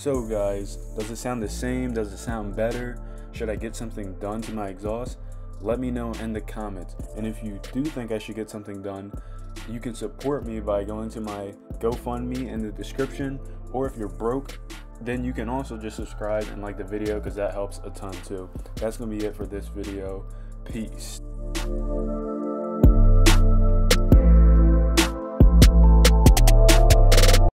So guys, does it sound the same? Does it sound better? Should I get something done to my exhaust? Let me know in the comments. And if you do think I should get something done, you can support me by going to my GoFundMe in the description, or if you're broke, then you can also just subscribe and like the video, because that helps a ton too. That's gonna be it for this video. Peace.